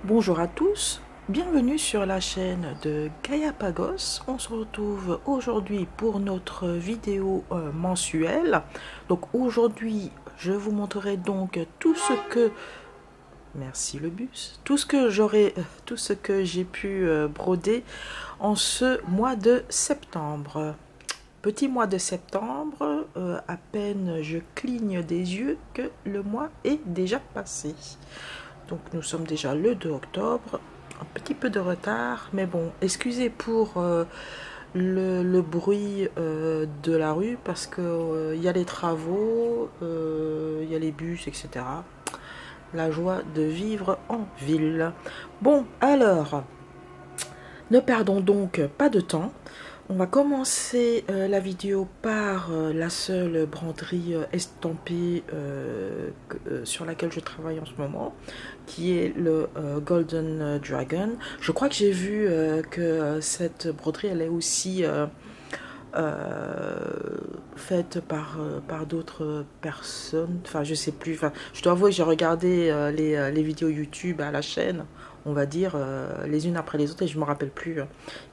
Bonjour à tous, bienvenue sur la chaîne de Gaiapagos. On se retrouve aujourd'hui pour notre vidéo mensuelle. Donc aujourd'hui, je vous montrerai donc tout ce que... Merci le bus. Tout ce que j'ai pu broder en ce mois de septembre. Petit mois de septembre, à peine je cligne des yeux que le mois est déjà passé. Donc nous sommes déjà le 2 octobre, un petit peu de retard, mais bon, excusez pour le bruit de la rue parce que y a les travaux, il y a les bus, etc. La joie de vivre en ville. Bon, alors, ne perdons donc pas de temps. On va commencer la vidéo par la seule broderie estampée sur laquelle je travaille en ce moment, qui est le Golden Dragon. Je crois que j'ai vu que cette broderie, elle est aussi faite par d'autres personnes. Enfin, je sais plus. Enfin, je dois avouer que j'ai regardé les vidéos YouTube à la chaîne, on va dire, les unes après les autres, et je me rappelle plus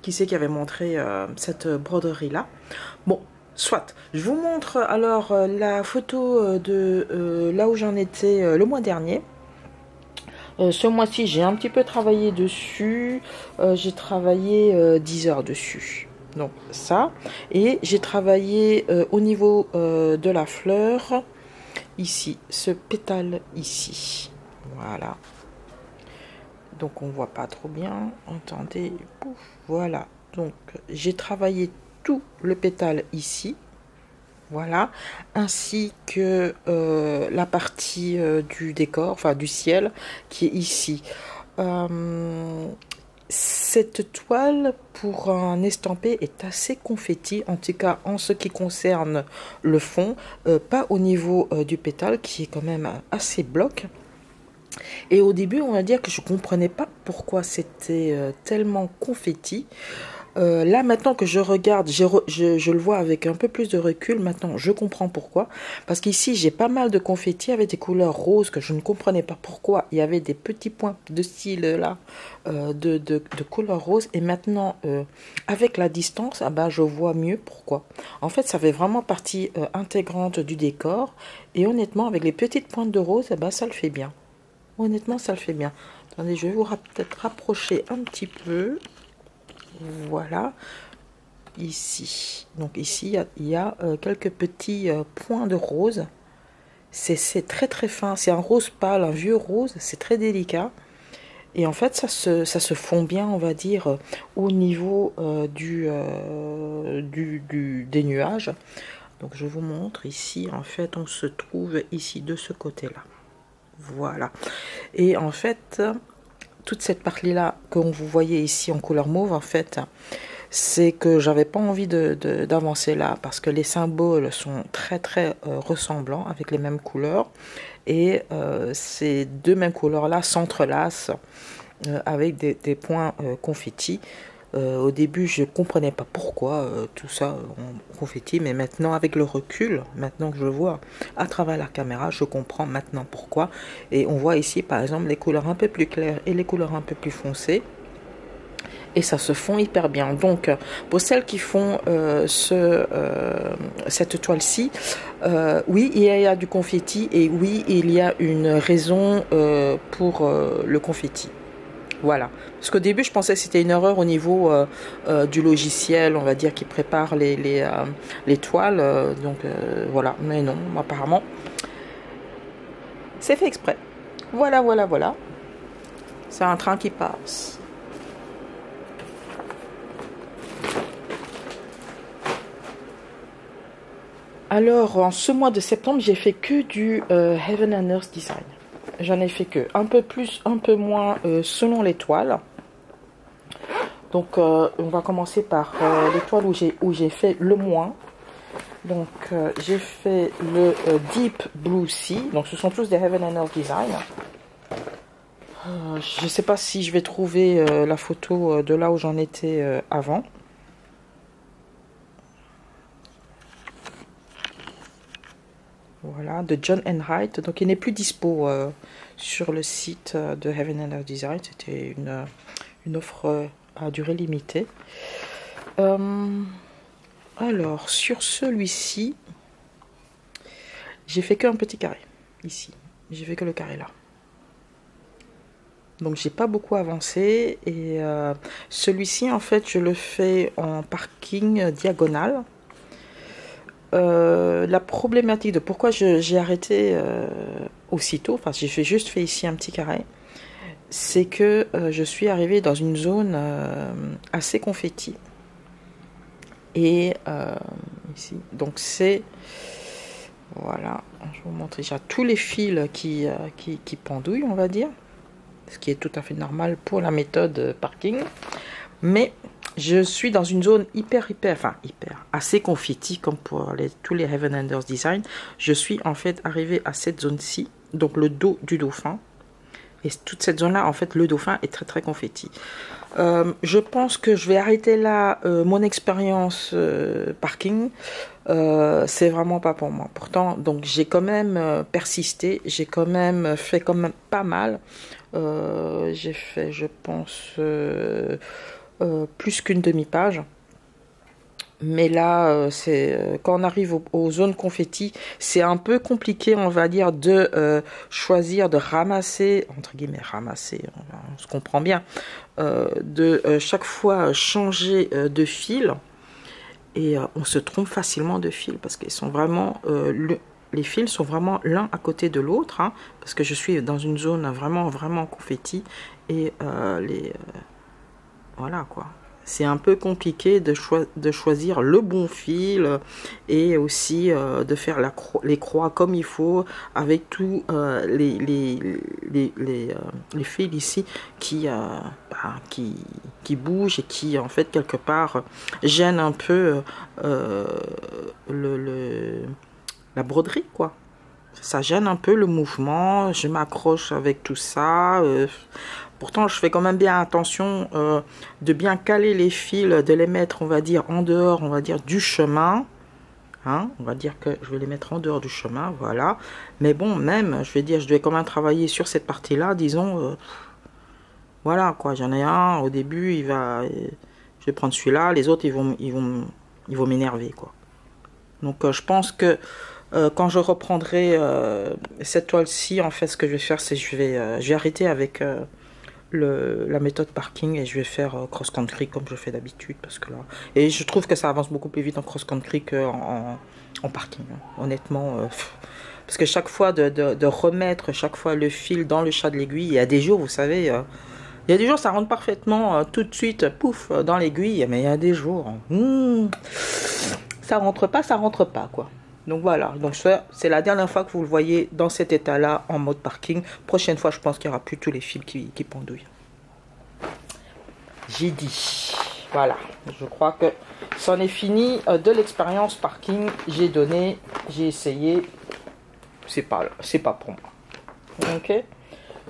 qui c'est qui avait montré cette broderie là. Bon, soit. Je vous montre alors la photo de là où j'en étais le mois dernier. Ce mois-ci, j'ai un petit peu travaillé dessus. J'ai travaillé 10 heures dessus. Donc ça. Et j'ai travaillé au niveau de la fleur. Ici, ce pétale ici. Voilà. Donc on voit pas trop bien. Entendez. Pouf, voilà. Donc j'ai travaillé tout le pétale ici. Voilà, ainsi que la partie du décor, enfin du ciel, qui est ici. Cette toile, pour un estampé, est assez confetti, en tout cas en ce qui concerne le fond, pas au niveau du pétale, qui est quand même assez bloc. Et au début, on va dire que je ne comprenais pas pourquoi c'était tellement confetti. Là, maintenant que je regarde, je le vois avec un peu plus de recul. Maintenant, je comprends pourquoi. Parce qu'ici, j'ai pas mal de confettis avec des couleurs roses que je ne comprenais pas pourquoi. Il y avait des petits points de style là, de couleur rose. Et maintenant, avec la distance, ah ben, je vois mieux pourquoi. En fait, ça fait vraiment partie intégrante du décor. Et honnêtement, avec les petites pointes de rose, eh ben, ça le fait bien. Honnêtement, ça le fait bien. Attendez, je vais vous peut-être rapprocher un petit peu. Voilà, ici. Donc ici, il y a quelques petits points de rose. C'est très très fin. C'est un rose pâle, un vieux rose. C'est très délicat. Et en fait, ça se fond bien, on va dire, au niveau des nuages. Donc je vous montre ici. En fait, on se trouve ici de ce côté-là. Voilà. Et en fait, toute cette partie-là que vous voyez ici en couleur mauve, en fait, c'est que j'avais pas envie d'avancer là parce que les symboles sont très très ressemblants avec les mêmes couleurs et ces deux mêmes couleurs là s'entrelacent avec des points confettis. Au début je comprenais pas pourquoi tout ça en confetti, mais maintenant avec le recul, maintenant que je vois à travers la caméra, je comprends maintenant pourquoi. Et on voit ici par exemple les couleurs un peu plus claires et les couleurs un peu plus foncées. Et ça se fond hyper bien. Donc, pour celles qui font cette toile-ci, oui, il y a du confetti et oui, il y a une raison pour le confetti. Voilà. Parce qu'au début, je pensais que c'était une erreur au niveau du logiciel, on va dire, qui prépare les toiles. Donc, voilà. Mais non, apparemment, c'est fait exprès. Voilà, voilà, voilà. C'est un train qui passe. Alors, en ce mois de septembre, j'ai fait que du Heaven and Earth Design. J'en ai fait que un peu plus, un peu moins selon les toiles. Donc, on va commencer par les toiles où j'ai fait le moins. Donc, j'ai fait le Deep Blue Sea. Donc, ce sont tous des Heaven and Earth Design. Je ne sais pas si je vais trouver la photo de là où j'en étais avant. Voilà, de John Enright. Donc il n'est plus dispo sur le site de Heaven and Earth Design. C'était une offre à durée limitée. Alors, sur celui-ci, j'ai fait qu'un petit carré, ici. J'ai fait que le carré là. Donc, j'ai pas beaucoup avancé. Et celui-ci, en fait, je le fais en parking diagonal. La problématique de pourquoi j'ai arrêté aussitôt, enfin, j'ai juste fait ici un petit carré, c'est que je suis arrivée dans une zone assez confetti. Et ici, donc c'est, voilà, je vais vous montrer déjà tous les fils qui pendouillent, on va dire, ce qui est tout à fait normal pour la méthode parking. Mais je suis dans une zone assez confetti, comme pour tous les Heaven and Earth Design. Je suis en fait arrivée à cette zone-ci, donc le dos du dauphin. Et toute cette zone-là, en fait, le dauphin est très très confetti. Je pense que je vais arrêter là mon expérience parking. C'est vraiment pas pour moi. Pourtant, donc j'ai quand même persisté. J'ai quand même fait pas mal. J'ai fait, je pense, plus qu'une demi-page. Mais là, quand on arrive aux zones confetti, c'est un peu compliqué, on va dire, de choisir, de ramasser, entre guillemets, ramasser, on se comprend bien, de chaque fois changer de fil. Et on se trompe facilement de fil parce qu'ils sont vraiment, les fils sont vraiment l'un à côté de l'autre, hein, parce que je suis dans une zone vraiment, vraiment confetti. Et voilà quoi. C'est un peu compliqué de choisir le bon fil et aussi de faire les croix comme il faut avec tous les fils ici qui bougent et qui en fait quelque part gênent un peu la broderie quoi. Ça gêne un peu le mouvement, je m'accroche avec tout ça. Pourtant, je fais quand même bien attention de bien caler les fils, de les mettre, on va dire, en dehors, on va dire, du chemin. Hein, on va dire que je vais les mettre en dehors du chemin, voilà. Mais bon, même, je vais dire, je dois quand même travailler sur cette partie-là, disons. Voilà, quoi, j'en ai un, au début, je vais prendre celui-là, les autres, ils vont m'énerver, quoi. Donc, je pense que quand je reprendrai cette toile-ci, en fait, ce que je vais faire, c'est que je vais arrêter avec la méthode parking et je vais faire cross-country comme je fais d'habitude. Parce que là, et je trouve que ça avance beaucoup plus vite en cross-country qu'en parking, hein, honnêtement. Parce que chaque fois, de remettre chaque fois le fil dans le chat de l'aiguille, il y a des jours, vous savez, il y a des jours, ça rentre parfaitement tout de suite, pouf, dans l'aiguille. Mais il y a des jours, ça rentre pas, quoi. Donc voilà, donc c'est la dernière fois que vous le voyez dans cet état-là en mode parking. Prochaine fois, je pense qu'il n'y aura plus tous les fils qui pendouillent. J'ai dit. Voilà, je crois que c'en est fini de l'expérience parking. J'ai donné, j'ai essayé. C'est pas pour moi. Ok.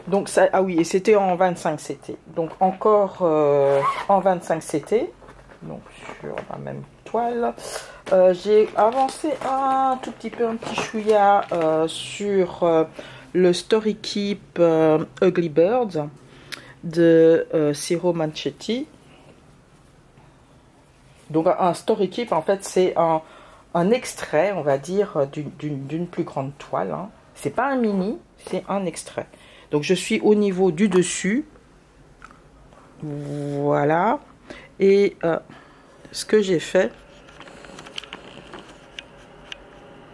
Donc ça, ah oui, et c'était en 25 CT. Donc encore en 25 CT. Donc sur la même toile. J'ai avancé un tout petit peu, un petit chouïa sur le Story Keep Ugly Birds de Ciro Manchetti. Donc un Story Keep, en fait, c'est un extrait, on va dire, d'une plus grande toile. Hein. C'est pas un mini, c'est un extrait. Donc je suis au niveau du dessus. Voilà. Et ce que j'ai fait,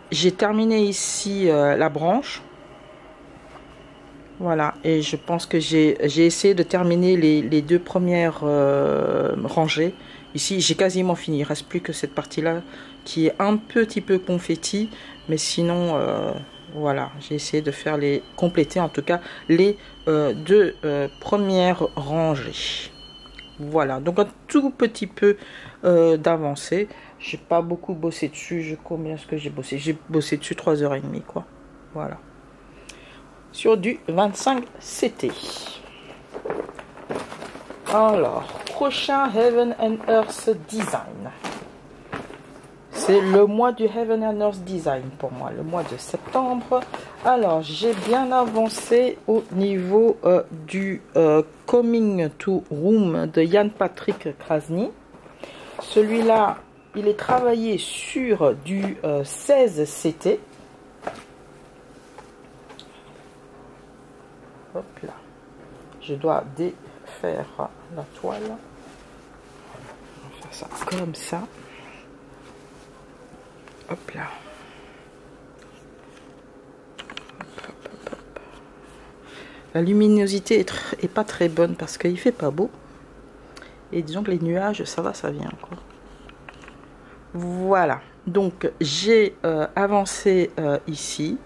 j'ai terminé ici la branche. Voilà. Et je pense que j'ai essayé de terminer les deux premières rangées. Ici, j'ai quasiment fini. Il ne reste plus que cette partie-là qui est un petit peu confetti. Mais sinon, voilà. J'ai essayé de faire compléter en tout cas les deux premières rangées. Voilà. Donc un tout petit peu d'avancée. J'ai pas beaucoup bossé dessus. Combien est-ce que j'ai bossé? J'ai bossé dessus 3h30, quoi. Voilà. Sur du 25 CT. Alors, prochain Heaven and Earth Design. C'est le mois du Heaven and Earth Design pour moi, le mois de septembre. Alors, j'ai bien avancé au niveau du Coming to Room de Jan Patrick Krasny. Celui-là, il est travaillé sur du 16 CT. Hop là. Je dois défaire la toile. On va faire ça comme ça. Hop là. La luminosité est pas très bonne parce qu'il fait pas beau. Et disons que les nuages, ça va, ça vient, quoi. Voilà. Donc, j'ai avancé ici.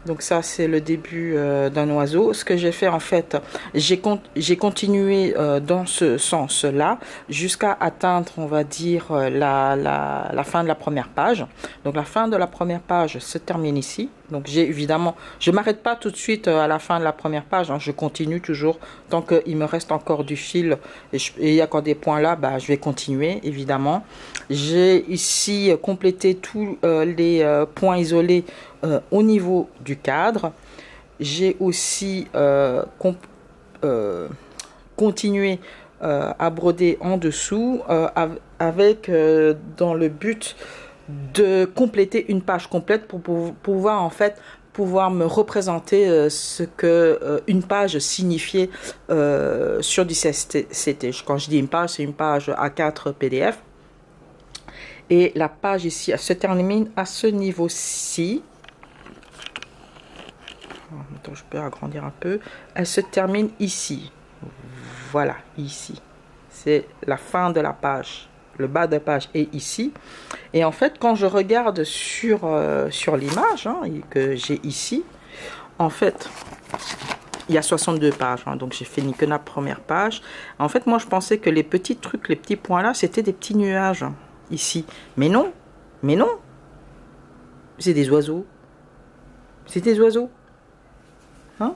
Donc ça, c'est le début d'un oiseau. Ce que j'ai fait, en fait, j'ai continué dans ce sens-là jusqu'à atteindre, on va dire, la fin de la première page. Donc la fin de la première page se termine ici. Donc j'ai évidemment, je ne m'arrête pas tout de suite à la fin de la première page. Hein, je continue toujours tant qu'il me reste encore du fil et il y a encore des points là, bah, je vais continuer, évidemment. J'ai ici complété tous les points isolés au niveau du cadre. J'ai aussi continué à broder en dessous avec dans le but de compléter une page complète pour pouvoir en fait me représenter ce que une page signifiait sur du CT. Quand je dis une page, c'est une page A4 PDF. Et la page ici, elle se termine à ce niveau-ci. Attends, je peux agrandir un peu. Elle se termine ici. Voilà, ici. C'est la fin de la page. Le bas de page est ici. Et en fait, quand je regarde sur l'image que j'ai ici, en fait, il y a 62 pages. Hein, donc, j'ai fini que la première page. En fait, moi, je pensais que les petits trucs, les petits points là, c'était des petits nuages ici. Mais non. Mais non. C'est des oiseaux. C'est des oiseaux. Hein?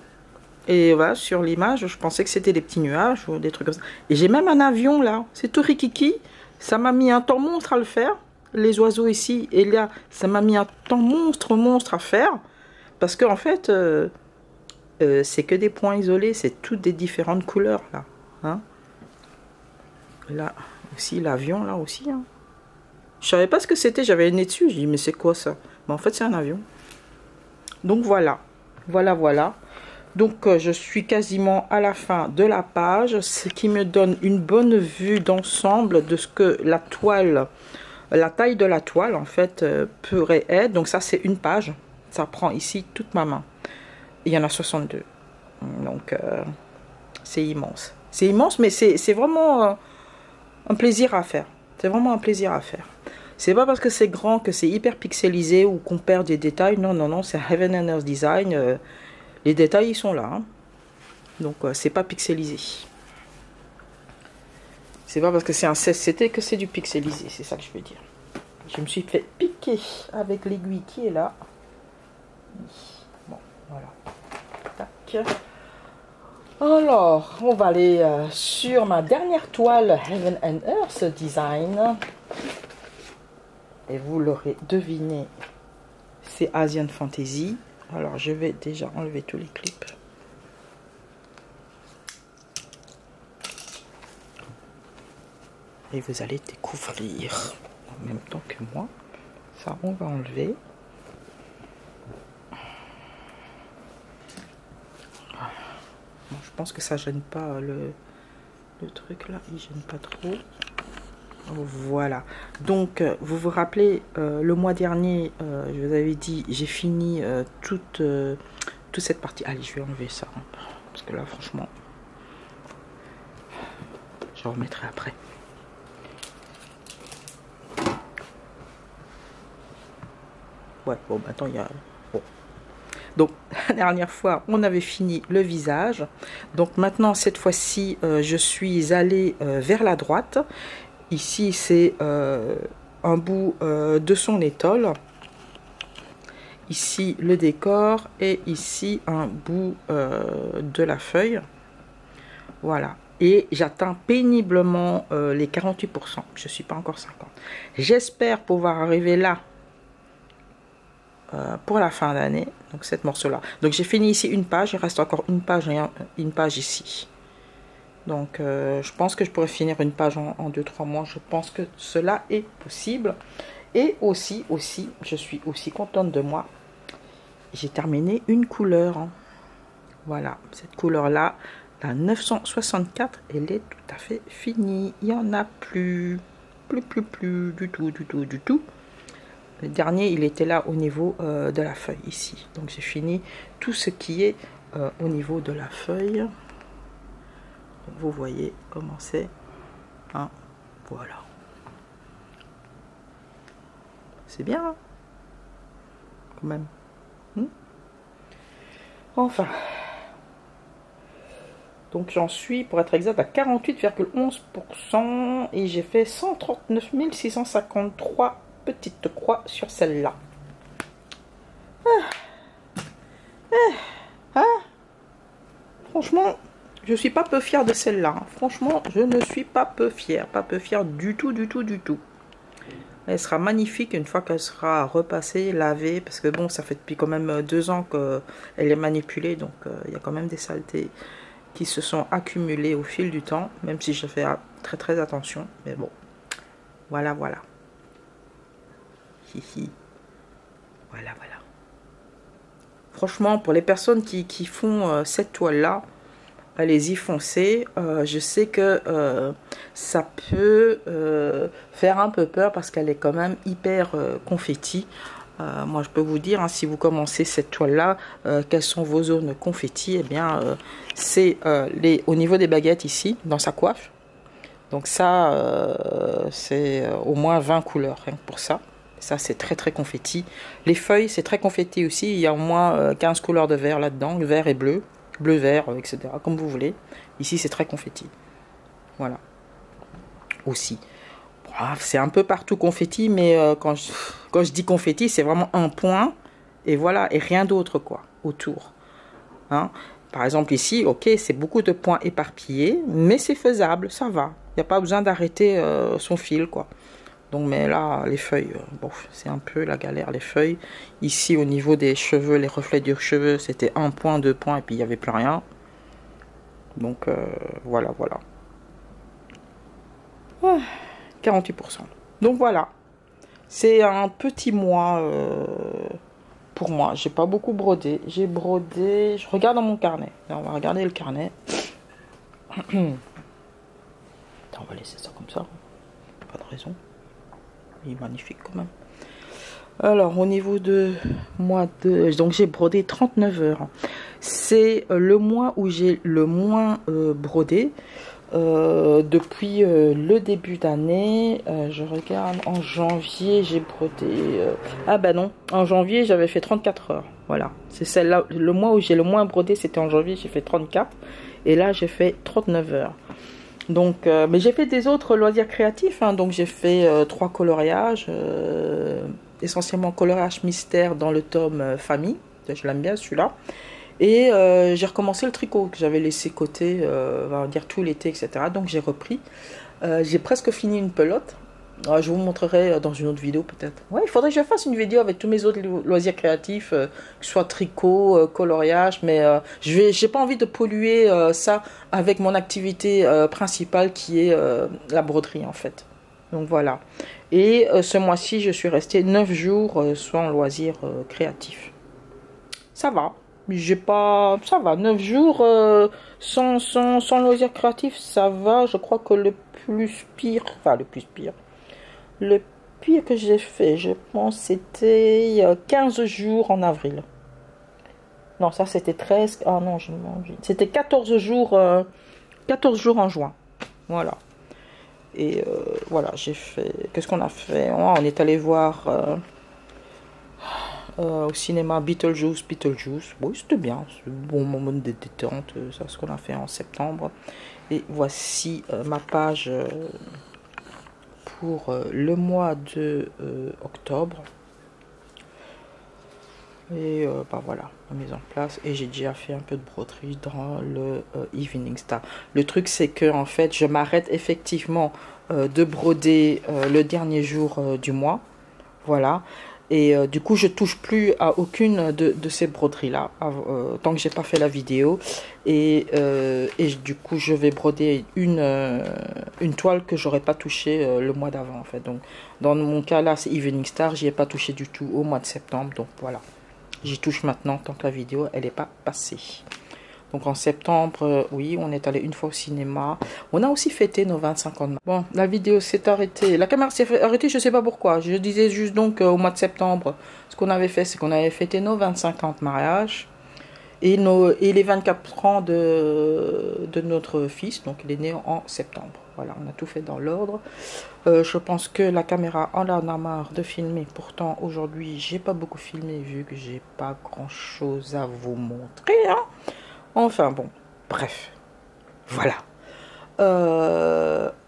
Et voilà, sur l'image, je pensais que c'était des petits nuages ou des trucs comme ça. Et j'ai même un avion là. C'est tout rikiki. Ça m'a mis un temps monstre à le faire. Les oiseaux ici et là, ça m'a mis un temps monstre à faire. Parce que en fait, c'est que des points isolés. C'est toutes des différentes couleurs là. Hein? Là aussi, l'avion là aussi. Hein? Je savais pas ce que c'était. J'avais le nez dessus. J'ai dit, mais c'est quoi ça? Mais en fait, c'est un avion. Donc voilà. Voilà. Donc je suis quasiment à la fin de la page, ce qui me donne une bonne vue d'ensemble de ce que la toile, la taille de la toile en fait pourrait être. Donc ça c'est une page, ça prend ici toute ma main. Il y en a 62. Donc c'est immense. C'est immense mais c'est vraiment un plaisir à faire. C'est vraiment un plaisir à faire. C'est pas parce que c'est grand que c'est hyper pixelisé ou qu'on perd des détails. Non, c'est Heaven and Earth Design. Les détails, ils sont là. Hein. Donc, c'est pas pixelisé. C'est pas parce que c'est un 16CT que c'est du pixelisé. C'est ça que je veux dire. Je me suis fait piquer avec l'aiguille qui est là. Bon, voilà. Tac. Alors, on va aller sur ma dernière toile Heaven and Earth Design. Et vous l'aurez deviné, c'est Asian Fantasy. Alors, je vais déjà enlever tous les clips. Et vous allez découvrir en même temps que moi. Ça, on va enlever. Bon, je pense que ça gêne pas le truc là. Il gêne pas trop. Voilà. Donc, vous vous rappelez, le mois dernier, je vous avais dit, j'ai fini toute cette partie. Allez, je vais enlever ça. Hein, parce que là, franchement, je remettrai après. Ouais, bon, maintenant, il y a... Bon. Donc, la dernière fois, on avait fini le visage. Donc, maintenant, cette fois-ci, je suis allée vers la droite. Ici, c'est un bout de son étole. Ici, le décor. Et ici, un bout de la feuille. Voilà. et j'atteins péniblement les 48%. Je ne suis pas encore 50. J'espère pouvoir arriver là pour la fin d'année. Donc cette morceau-là. Donc j'ai fini ici une page. Il reste encore une page et une page ici. Donc je pense que je pourrais finir une page en 2-3 mois. Je pense que cela est possible. Et aussi, je suis aussi contente de moi. J'ai terminé une couleur. Hein. Voilà, cette couleur-là. La 964, elle est tout à fait finie. Il n'y en a plus. Plus du tout. Le dernier, il était là au niveau de la feuille, ici. Donc, j'ai fini tout ce qui est au niveau de la feuille. Donc, vous voyez comment c'est. Hein, voilà. C'est bien, hein, quand même. Enfin... Donc j'en suis, pour être exact, à 48,11% et j'ai fait 139 653 petites croix sur celle-là. Franchement, je suis pas peu fière de celle-là. Hein. Franchement, je ne suis pas peu fière du tout. Elle sera magnifique une fois qu'elle sera repassée, lavée, parce que bon, ça fait depuis quand même 2 ans qu'elle est manipulée, donc il y a quand même des saletés qui se sont accumulés au fil du temps, même si je fais très attention, mais bon, voilà. Hihi. Voilà. Franchement, pour les personnes qui font cette toile-là, allez-y, foncez. Je sais que ça peut faire un peu peur parce qu'elle est quand même hyper confetti. Moi, je peux vous dire, hein, si vous commencez cette toile-là, quelles sont vos zones confetti? Eh bien, c'est au niveau des baguettes ici, dans sa coiffe. Donc ça, c'est au moins 20 couleurs, rien que pour ça. Ça, c'est très confetti. Les feuilles, c'est très confetti aussi. Il y a au moins 15 couleurs de vert là-dedans, vert et bleu, vert, etc. Comme vous voulez. Ici, c'est très confetti. Voilà. Aussi. C'est un peu partout confetti, mais quand je dis confetti, c'est vraiment un point, et voilà, et rien d'autre, quoi, autour. Hein? Par exemple, ici, ok, c'est beaucoup de points éparpillés, mais c'est faisable, ça va. Il n'y a pas besoin d'arrêter son fil, quoi. Donc, mais là, les feuilles, bon, c'est un peu la galère, les feuilles. Ici, au niveau des cheveux, les reflets du cheveu, c'était 1 point, 2 points, et puis il n'y avait plus rien. Donc, voilà. 48%. Donc voilà, c'est un petit mois pour moi. J'ai pas beaucoup brodé. J'ai brodé. Je regarde dans mon carnet. Là, on va regarder le carnet. On va laisser ça comme ça. Pas de raison. Il est magnifique quand même. Alors au niveau de mois de... Donc j'ai brodé 39 heures. C'est le mois où j'ai le moins brodé. Depuis le début d'année, je regarde, en janvier j'ai brodé, ah bah non, en janvier j'avais fait 34 heures, voilà, c'est celle-là, le mois où j'ai le moins brodé c'était en janvier, j'ai fait 34, et là j'ai fait 39 heures, donc, mais j'ai fait des autres loisirs créatifs, hein, donc j'ai fait 3 coloriages, essentiellement coloriage mystère dans le tome famille, je l'aime bien celui-là. Et j'ai recommencé le tricot que j'avais laissé côté, on va dire tout l'été, etc. Donc j'ai repris. J'ai presque fini une pelote. Je vous montrerai dans une autre vidéo peut-être. Ouais, il faudrait que je fasse une vidéo avec tous mes autres loisirs créatifs, que ce soit tricot, coloriage, mais j'ai pas envie de polluer ça avec mon activité principale qui est la broderie en fait. Donc voilà. Et ce mois-ci, je suis restée 9 jours sans loisirs créatifs. Ça va. J'ai pas... Ça va, 9 jours sans loisirs créatifs, ça va. Je crois que le plus pire... Enfin, le plus pire. Le pire que j'ai fait, je pense, c'était 15 jours en avril. Non, ça, c'était 13... Ah non, c'était 14 jours... 14 jours en juin. Voilà. Et voilà, j'ai fait... Qu'est-ce qu'on a fait? On est allé voir... au cinéma Beetlejuice, oui c'était bien, c'est un bon moment de détente, c'est ce qu'on a fait en septembre. Et voici ma page pour le mois de octobre. Et bah voilà, la mise en place. Et j'ai déjà fait un peu de broderie dans le Evening Star. Le truc, c'est que en fait, je m'arrête effectivement de broder le dernier jour du mois. Voilà. Et du coup, je touche plus à aucune de ces broderies-là tant que j'ai pas fait la vidéo. Et du coup, je vais broder une toile que j'aurais pas touché le mois d'avant en fait. Donc, dans mon cas là, c'est Evening Star. J'y ai pas touché du tout au mois de septembre. Donc voilà. J'y touche maintenant tant que la vidéo elle n'est pas passée. Donc en septembre, oui, on est allé une fois au cinéma. On a aussi fêté nos 25 ans de mariage. Bon, la vidéo s'est arrêtée. La caméra s'est arrêtée, je ne sais pas pourquoi. Je disais juste donc au mois de septembre, ce qu'on avait fait, c'est qu'on avait fêté nos 25 ans de mariage. Et les 24 ans de notre fils. Donc il est né en septembre. Voilà, on a tout fait dans l'ordre. Je pense que la caméra en a marre de filmer. Pourtant, aujourd'hui, j'ai pas beaucoup filmé vu que j'ai pas grand chose à vous montrer. Hein. Enfin bon, bref. Voilà.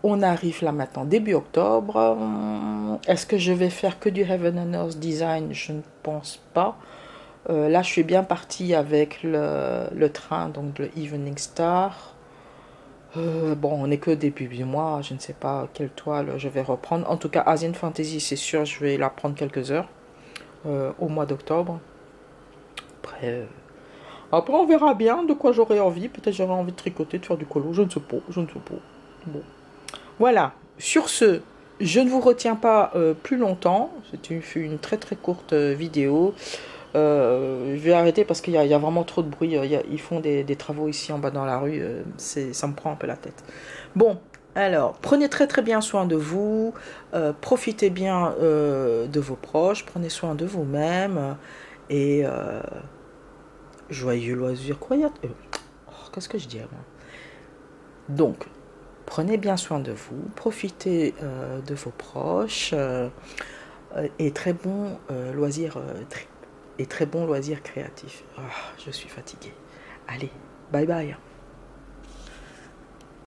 On arrive là maintenant, début octobre. Est-ce que je vais faire que du Heaven and Earth Design? Je ne pense pas. Là, je suis bien partie avec le train, donc le Evening Star. Bon, on n'est que début du mois, je ne sais pas quelle toile je vais reprendre. En tout cas, Asian Fantasy, c'est sûr, je vais la prendre quelques heures au mois d'octobre. Après, on verra bien de quoi j'aurai envie. Peut-être j'aurai envie de tricoter, de faire du colo, je ne sais pas, je ne sais pas. Bon. Voilà, sur ce, je ne vous retiens pas plus longtemps. C'était une très très courte vidéo. Je vais arrêter parce qu'il y a vraiment trop de bruit. Ils font des travaux ici en bas dans la rue. Ça me prend un peu la tête. Bon, alors, prenez très très bien soin de vous. Profitez bien de vos proches. Prenez soin de vous-même. Et joyeux loisirs croyants. Qu'est-ce que je dis à moi? Donc, prenez bien soin de vous. Profitez de vos proches. Et très bon loisir et très bon loisir créatif. Oh, je suis fatiguée. Allez, bye bye.